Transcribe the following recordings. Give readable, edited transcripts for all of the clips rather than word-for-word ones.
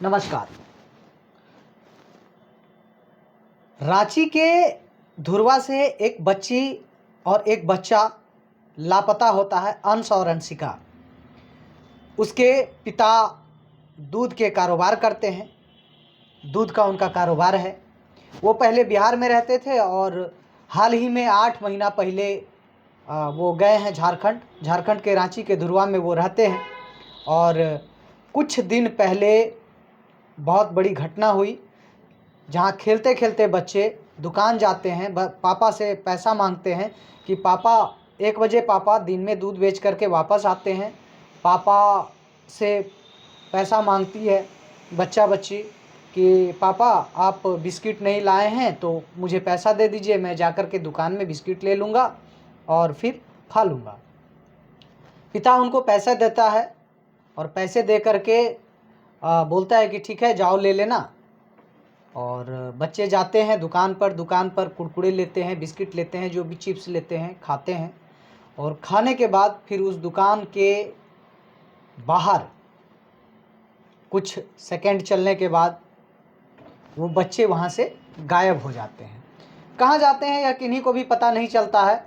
नमस्कार। रांची के धुरवा से एक बच्ची और एक बच्चा लापता होता है, अंश और अंशिका। उसके पिता दूध के कारोबार करते हैं, दूध का उनका कारोबार है। वो पहले बिहार में रहते थे और हाल ही में 8 महीना पहले वो गए हैं झारखंड के रांची के धुरवा में वो रहते हैं। और कुछ दिन पहले बहुत बड़ी घटना हुई, जहाँ खेलते खेलते बच्चे दुकान जाते हैं, पापा से पैसा मांगते हैं कि पापा 1 बजे पापा दिन में दूध बेच करके वापस आते हैं। पापा से पैसा मांगती है बच्ची कि पापा आप बिस्किट नहीं लाए हैं तो मुझे पैसा दे दीजिए, मैं जाकर के दुकान में बिस्किट ले लूँगा और फिर खा लूँगा। पिता उनको पैसा देता है और पैसे दे करके बोलता है कि ठीक है जाओ ले लेना। और बच्चे जाते हैं दुकान पर कुरकुरे लेते हैं, बिस्किट लेते हैं, जो भी चिप्स लेते हैं, खाते हैं। और खाने के बाद फिर उस दुकान के बाहर कुछ सेकंड चलने के बाद वो बच्चे वहाँ से गायब हो जाते हैं। कहाँ जाते हैं यह किन्हीं को भी पता नहीं चलता है।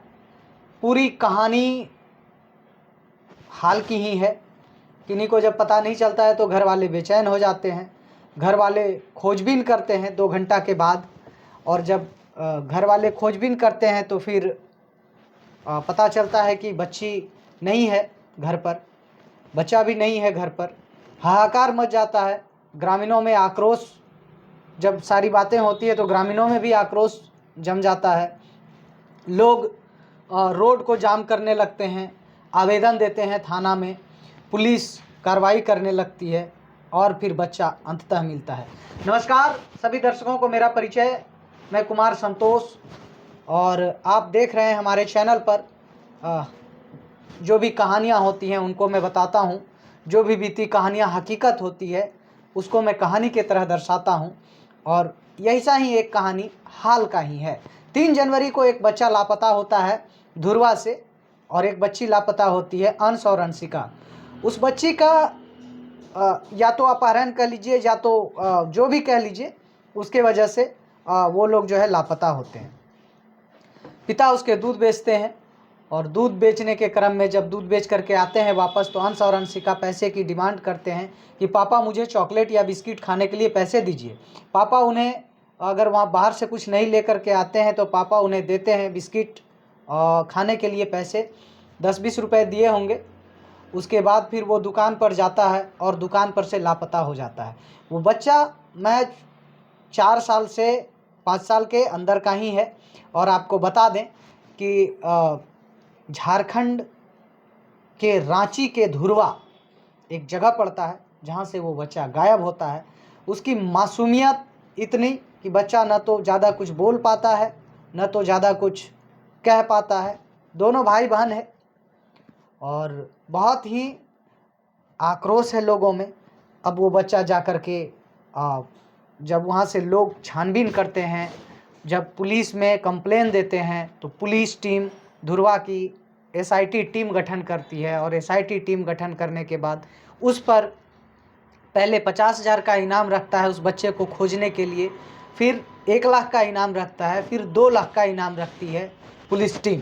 पूरी कहानी हाल की ही है। किन्हीं को जब पता नहीं चलता है तो घर वाले बेचैन हो जाते हैं। घर वाले खोजबीन करते हैं 2 घंटा के बाद, और जब घर वाले खोजबीन करते हैं तो फिर पता चलता है कि बच्ची नहीं है घर पर, बच्चा भी नहीं है घर पर। हाहाकार मच जाता है। ग्रामीणों में आक्रोश, जब सारी बातें होती है तो ग्रामीणों में भी आक्रोश जम जाता है। लोग रोड को जाम करने लगते हैं, आवेदन देते हैं थाना में, पुलिस कार्रवाई करने लगती है और फिर बच्चा अंततः मिलता है। नमस्कार सभी दर्शकों को मेरा परिचय, मैं कुमार संतोष, और आप देख रहे हैं हमारे चैनल पर जो भी कहानियाँ होती हैं उनको मैं बताता हूँ। जो भी बीती कहानियाँ हकीकत होती है उसको मैं कहानी के तरह दर्शाता हूँ, और यही ही एक कहानी हाल का ही है। 3 जनवरी को एक बच्चा लापता होता है धुरवा से, और एक बच्ची लापता होती है, अंश और अंशिका। उस बच्ची का या तो अपहरण कह लीजिए या तो जो भी कह लीजिए, उसके वजह से वो लोग जो है लापता होते हैं। पिता उसके दूध बेचते हैं, और दूध बेचने के क्रम में जब दूध बेच करके आते हैं वापस तो अंश और अंशिका पैसे की डिमांड करते हैं कि पापा मुझे चॉकलेट या बिस्किट खाने के लिए पैसे दीजिए। पापा उन्हें, अगर वहाँ बाहर से कुछ नहीं लेकर के आते हैं तो पापा उन्हें देते हैं बिस्किट खाने के लिए पैसे, 10-20 रुपये दिए होंगे। उसके बाद फिर वो दुकान पर जाता है और दुकान पर से लापता हो जाता है। वो बच्चा मैं 4 साल से 5 साल के अंदर का ही है। और आपको बता दें कि झारखंड के रांची के धुरवा एक जगह पड़ता है जहाँ से वो बच्चा गायब होता है। उसकी मासूमियत इतनी कि बच्चा न तो ज़्यादा कुछ बोल पाता है, न तो ज़्यादा कुछ कह पाता है। दोनों भाई बहन है और बहुत ही आक्रोश है लोगों में। अब वो बच्चा जा कर के जब वहाँ से लोग छानबीन करते हैं, जब पुलिस में कंप्लेन देते हैं तो पुलिस टीम धुरवा की एसआईटी टीम गठन करती है, और एसआईटी टीम गठन करने के बाद उस पर पहले 50,000 का इनाम रखता है उस बच्चे को खोजने के लिए, फिर 1 लाख का इनाम रखता है, फिर 2 लाख का इनाम रखती है पुलिस टीम।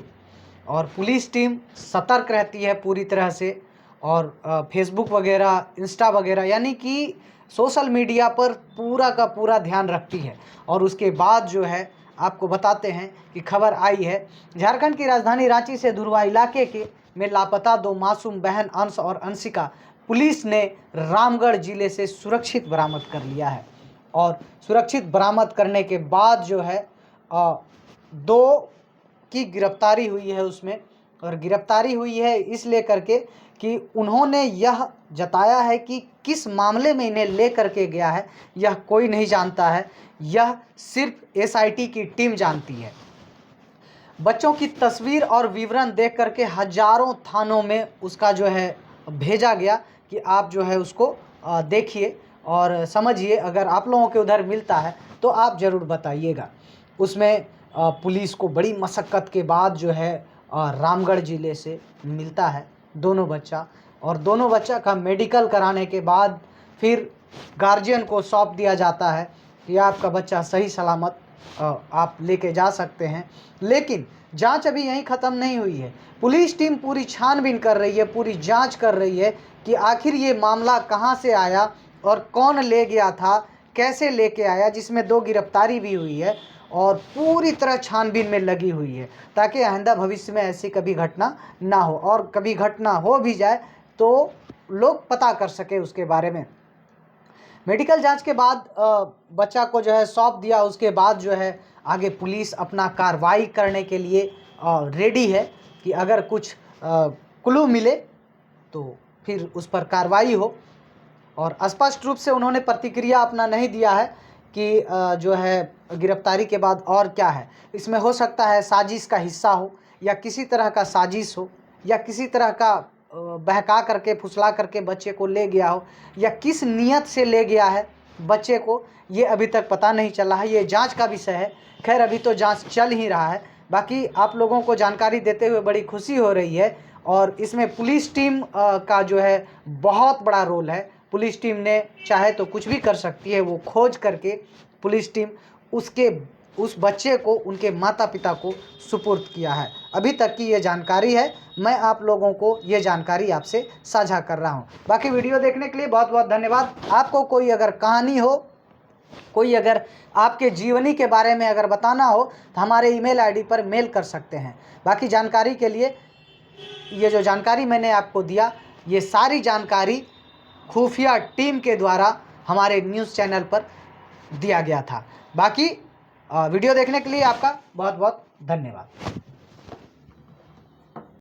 और पुलिस टीम सतर्क रहती है पूरी तरह से, और फेसबुक वगैरह, इंस्टा वगैरह, यानी कि सोशल मीडिया पर पूरा का पूरा ध्यान रखती है। और उसके बाद जो है आपको बताते हैं कि खबर आई है झारखंड की राजधानी रांची से धुरवा इलाके के में लापता 2 मासूम बहन अंश और अंशिका पुलिस ने रामगढ़ जिले से सुरक्षित बरामद कर लिया है। और सुरक्षित बरामद करने के बाद जो है 2 की गिरफ्तारी हुई है उसमें। और गिरफ्तारी हुई है इसलिए करके कि उन्होंने यह जताया है कि किस मामले में इन्हें ले करके गया है यह कोई नहीं जानता है, यह सिर्फ एसआईटी की टीम जानती है। बच्चों की तस्वीर और विवरण देख करके हजारों थानों में उसका जो है भेजा गया कि आप जो है उसको देखिए और समझिए। अगर आप लोगों के उधर मिलता है तो आप ज़रूर बताइएगा। उसमें पुलिस को बड़ी मशक्क़त के बाद जो है रामगढ़ ज़िले से मिलता है दोनों बच्चा, और दोनों बच्चा का मेडिकल कराने के बाद फिर गार्जियन को सौंप दिया जाता है कि आपका बच्चा सही सलामत आप लेके जा सकते हैं। लेकिन जांच अभी यहीं ख़त्म नहीं हुई है। पुलिस टीम पूरी छानबीन कर रही है, पूरी जांच कर रही है कि आखिर ये मामला कहां से आया और कौन ले गया था, कैसे लेके आया, जिसमें 2 गिरफ्तारी भी हुई है और पूरी तरह छानबीन में लगी हुई है, ताकि आइंदा भविष्य में ऐसी कभी घटना ना हो, और कभी घटना हो भी जाए तो लोग पता कर सके उसके बारे में। मेडिकल जांच के बाद बच्चा को जो है सौंप दिया। उसके बाद जो है आगे पुलिस अपना कार्रवाई करने के लिए रेडी है कि अगर कुछ क्लू मिले तो फिर उस पर कार्रवाई हो। और स्पष्ट रूप से उन्होंने प्रतिक्रिया अपना नहीं दिया है कि जो है गिरफ्तारी के बाद और क्या है। इसमें हो सकता है साजिश का हिस्सा हो, या किसी तरह का साजिश हो, या किसी तरह का बहका करके फुसला करके बच्चे को ले गया हो, या किस नियत से ले गया है बच्चे को, ये अभी तक पता नहीं चला है। ये जांच का विषय है। खैर अभी तो जांच चल ही रहा है। बाकी आप लोगों को जानकारी देते हुए बड़ी खुशी हो रही है, और इसमें पुलिस टीम का जो है बहुत बड़ा रोल है। पुलिस टीम ने चाहे तो कुछ भी कर सकती है। वो खोज करके पुलिस टीम उस बच्चे को उनके माता पिता को सुपुर्द किया है। अभी तक की ये जानकारी है, मैं आप लोगों को ये जानकारी आपसे साझा कर रहा हूँ। बाकी वीडियो देखने के लिए बहुत बहुत धन्यवाद। आपको कोई अगर कहानी हो, कोई अगर आपके जीवनी के बारे में अगर बताना हो तो हमारे ईमेल आईडी पर मेल कर सकते हैं। बाकी जानकारी के लिए, ये जो जानकारी मैंने आपको दिया, ये सारी जानकारी खुफिया टीम के द्वारा हमारे न्यूज़ चैनल पर दिया गया था। बाकी वीडियो देखने के लिए आपका बहुत बहुत धन्यवाद।